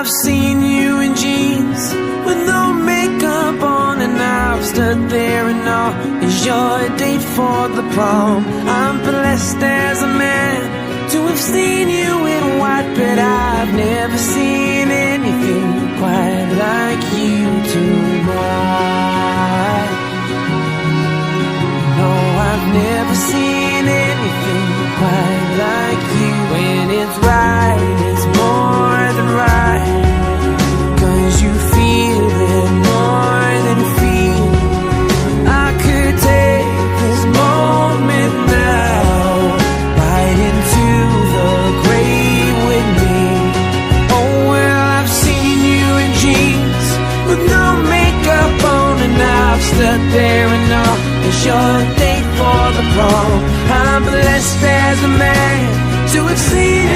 I've seen you in jeans with no makeup on, and I've stood there and all is your date for the prom. I'm blessed as a man to have seen you in white, but I've never seen anything quite like you tonight. No, I've never seen anything quite like you. When it's right, it's more than right, 'cause you feel it more than feel. I could take this moment now, right into the grave with me. Oh well, I've seen you in jeans with no makeup on, and I've stood there and all it's your date for the prom. I'm blessed as a man to have seen